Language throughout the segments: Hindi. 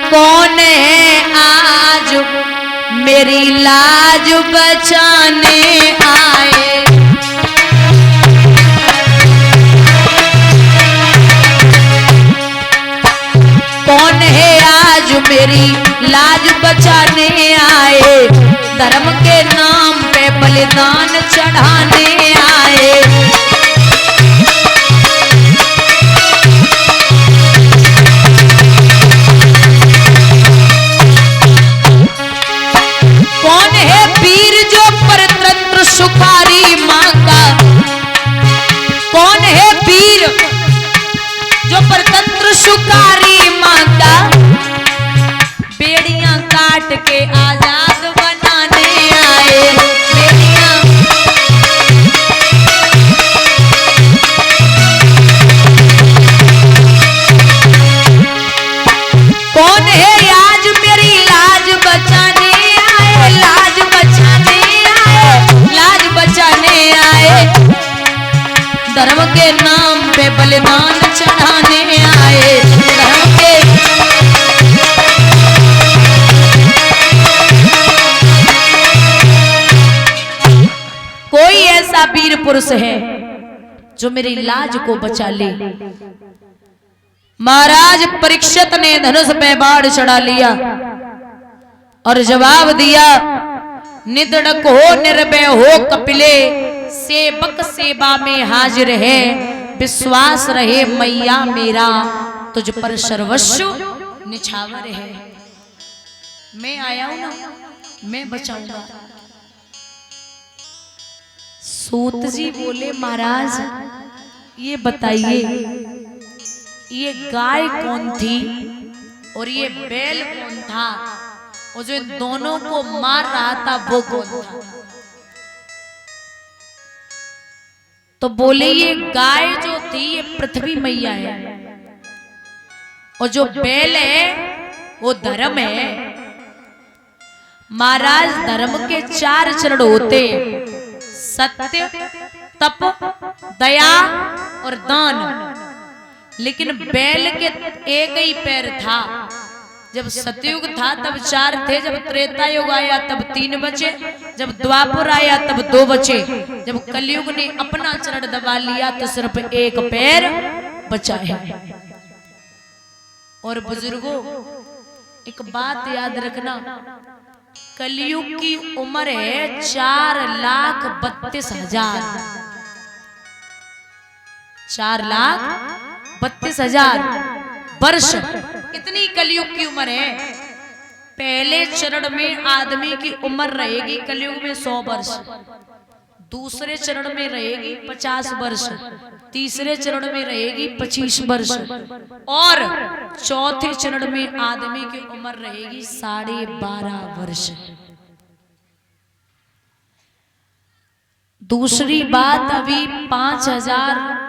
कौन है आज मेरी लाज बचाने आए। कौन है आज मेरी लाज बचाने आए, धर्म के नाम पे बलिदान चढ़ाने आए। कौन है वीर जो परतंत्र सुखारी मां का, कौन है वीर जो परतंत्र सुखारी मां का, बेड़ियां काट के आजाद बनाने आए। बेड़ियां कौन है आज मेरी लाज बचाने आए, लाज बचाने आए, लाज बचाने आए। धर्म के नाम पे बलिदान चढ़ाने आए। धर्म के कोई ऐसा वीर पुरुष है जो मेरी लाज को बचा ले। महाराज परीक्षित ने धनुष पे बाढ़ चढ़ा लिया और जवाब दिया, निधड़क हो निर्भय हो कपिले, सेवक सेवा में हाजिर है, विश्वास रहे मैया मेरा, तुझ पर सर्वस्व निछावर है। मैं आया हूं ना, मैं बचाऊंगा। सूत जी बोले, महाराज ये बताइए ये गाय कौन थी और ये बैल कौन था, और जो इन दोनों को मार रहा था वो कौन था। तो बोले ये गाय जो थी ये पृथ्वी मैया है, और जो बैल है वो धर्म है। महाराज धर्म के 4 चरण होते, सत्य, तप, दया और दान। लेकिन बैल के एक ही पैर था। जब सतयुग था तब 4 थे, जब त्रेता युग आया तब 3 बचे, जब द्वापर आया तब 2 बचे, जब कलयुग ने अपना चरण दबा लिया तो सिर्फ एक पैर बचा है। और बुजुर्गों एक बात याद रखना, कलयुग की उम्र है 4,32,000। 4,32,000 वर्ष, इतनी कलयुग की उम्र है। पहले चरण में आदमी की उम्र रहेगी कलयुग में 100 वर्ष, दूसरे चरण में रहेगी 50 वर्ष, तीसरे चरण में रहेगी 25 वर्ष, और चौथे चरण में आदमी की उम्र रहेगी 12.5 वर्ष। दूसरी बात, अभी 5,000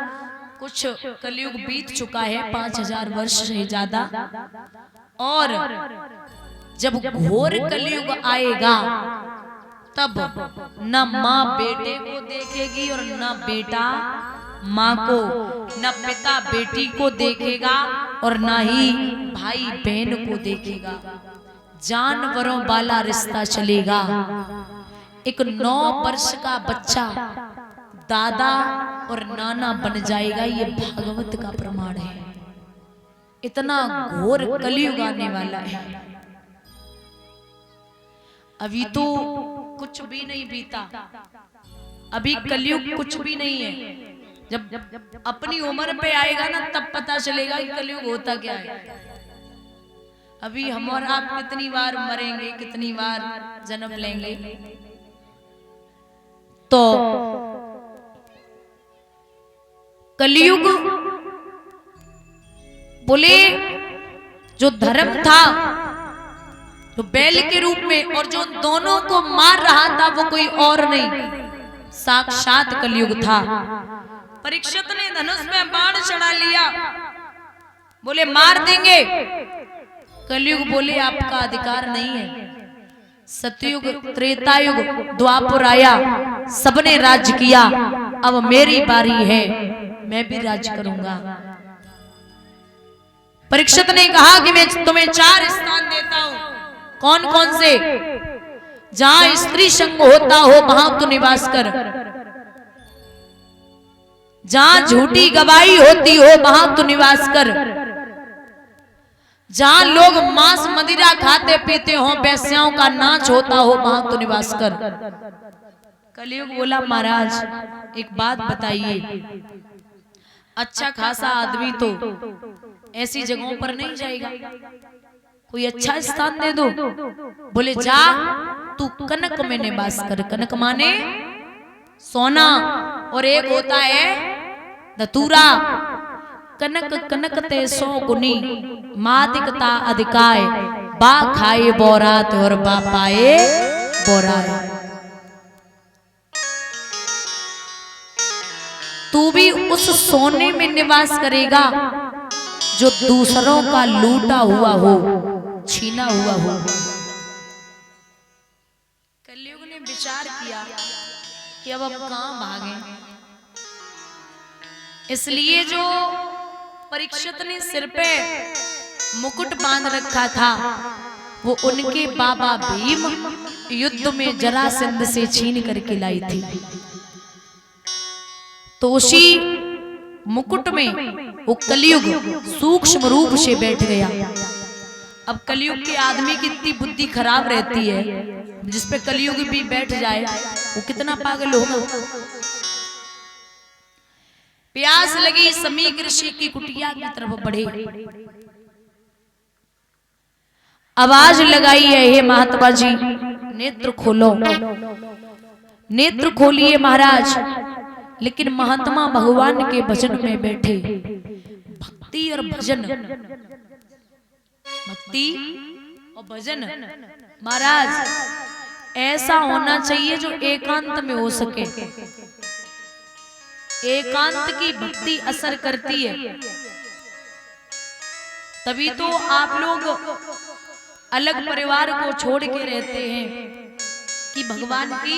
कुछ कलयुग बीत चुका है, 5,000 वर्ष से ज्यादा। और जब घोर कलयुग आएगा तब न माँ बेटे को देखेगी और न बेटा माँ को, न पिता बेटी को देखेगा और न ही भाई बहन को देखेगा। जानवरों वाला रिश्ता चलेगा। एक 9 वर्ष का बच्चा दादा और नाना बन जाएगा, ये भागवत का प्रमाण है। इतना घोर कलयुग आने वाला है। अभी तो कुछ भी नहीं बीता, अभी कलयुग कुछ भी नहीं है। जब अपनी उम्र पे आएगा ना तब पता चलेगा कि कलयुग होता क्या है। अभी हम और आप कितनी बार मरेंगे, कितनी बार जन्म लेंगे। तो कलयुग बोले जो धर्म था, जो बैल के रूप में, और जो दोनों को मार रहा था वो कोई और नहीं, साक्षात कलयुग था। परीक्षित ने धनुष में बाण चढ़ा लिया, बोले मार देंगे। कलयुग बोले आपका अधिकार नहीं है। सतयुग, त्रेतायुग, द्वापर आया, सबने राज्य किया, अब मेरी बारी है, मैं भी राज्य करूंगा। परीक्षित ने कहा कि मैं तुम्हें 4 स्थान कौन कौन से? जहां स्त्री संग होता हो वहां तू निवास कर, जहां झूठी गवाही होती हो वहां तू निवास कर, जहां लोग मांस मदिरा खाते पीते हो, वेश्याओं का नाच होता हो वहां तू निवास कर। कलयुग बोला महाराज एक बात बताइए, अच्छा खासा आदमी तो ऐसी जगहों पर नहीं जाएगा, कोई अच्छा स्थान दे दो। बोले जा तू कनक में निवास कर। कनक माने सोना, और एक होता है धतूरा। कनक कनक ते सो गुनी, मादिकता अधिकाय, बा खाए बोरात और बा पाए बोराए। तू भी उस सोने में निवास करेगा जो दूसरों का लूटा हुआ हो, छीना हुआ हो। कलयुग ने विचार किया कि अब कहां भागे, इसलिए जो परीक्षित ने सिर पे मुकुट बांध रखा था वो उनके बाबा भीम युद्ध में जरासंध से छीन करके लाई थी। तो उसी मुकुट में वो कलयुग सूक्ष्म रूप से बैठ गया। अब कलयुग के आदमी की इतनी बुद्धि खराब रहती है, जिसपे कलयुग भी बैठ जाए वो कितना पागल होगा। प्यास लगी, समीक ऋषि की कुटिया की तरफ बढ़े, आवाज लगाई है, हे महात्मा जी नेत्र खोलो। नेत्र खोलिए महाराज। लेकिन महात्मा भगवान के भजन में बैठे। भक्ति और भजन, भक्ति और भजन महाराज ऐसा होना चाहिए जो एकांत में हो सके। एकांत की भक्ति असर करती है, तभी तो आप लोग अलग परिवार को छोड़ के रहते हैं कि भगवान की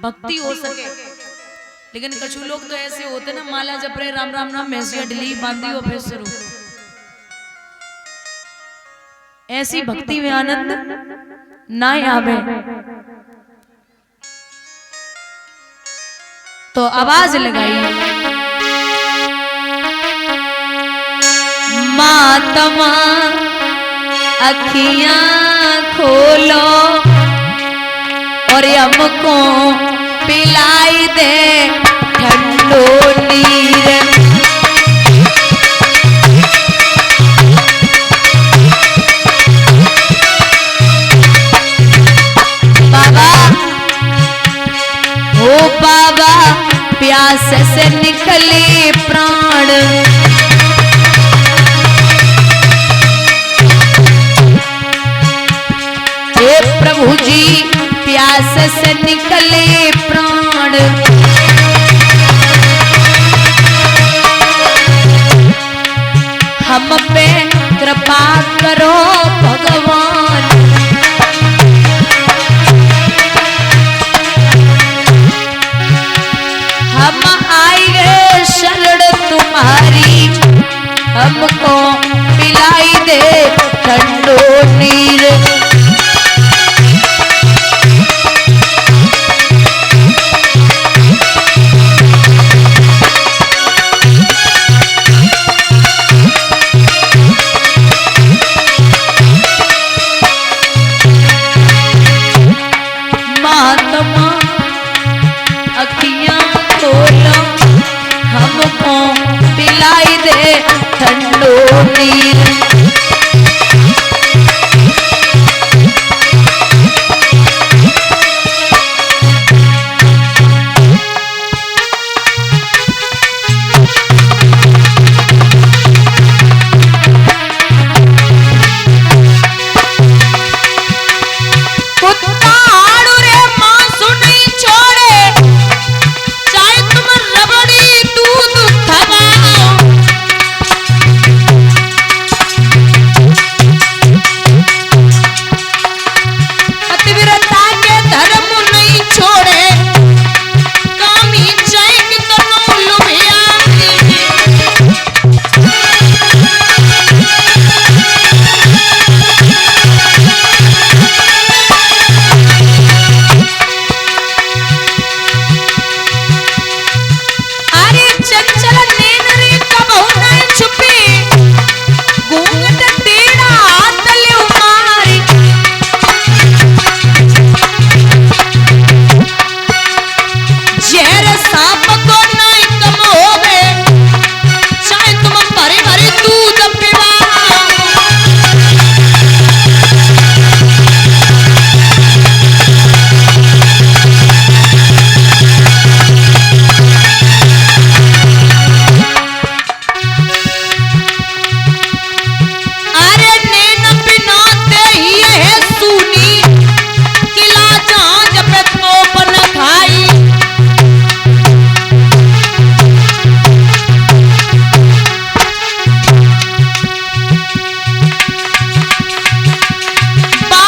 भक्ति हो सके। लेकिन कछु लोग तो ऐसे होते ना, माला जप रहे, राम राम नाम, मैसिया ढिली बांधी और फिर शुरू। ऐसी भक्ति में आनंद ना आवे। तो आवाज लगाई, मातमा अखियां खोलो और हमको पिलाई दे ठंडो नीर। बाबा ओ बाबा प्यास से निकले प्राण, हे प्रभु जी प्यास से निकले प्राण। हम पे कृपा करो भगवान, हम आए शरण तुम्हारी, हमको पिलाई दे ठंडो नीर। ठंडो नीर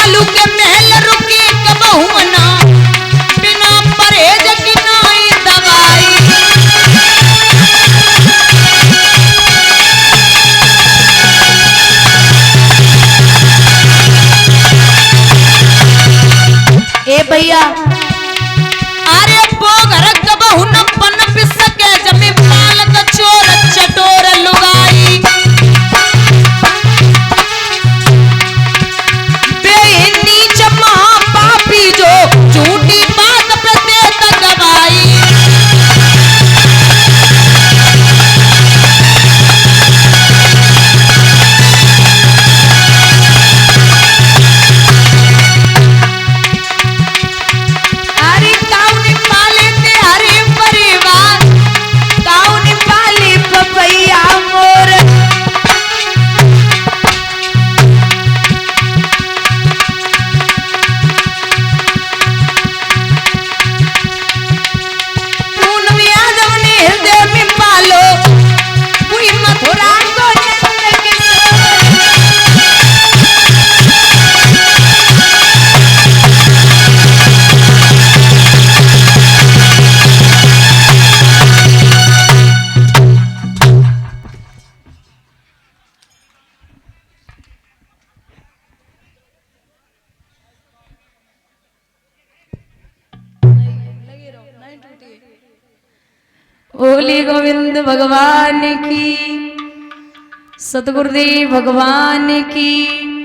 लालू के महल रुकी कबहू ना, बिना परहेज की नाई दवाई। ए भैया अरे बोगर कबहू न पन पिसके, जमी पालक चोर चटोर लुगाई। बेनीच महापापी जो झूठी बात प्रत्येक गवाई। अरे काउनी पाले ते हरे परिवार, काउनी पाले पपैया मोर। पूनम यादव ने हृदय में पालो, कोई मथुरा को जिंदगी बोली गोविंद भगवान की, सतगुरुदेव भगवान की।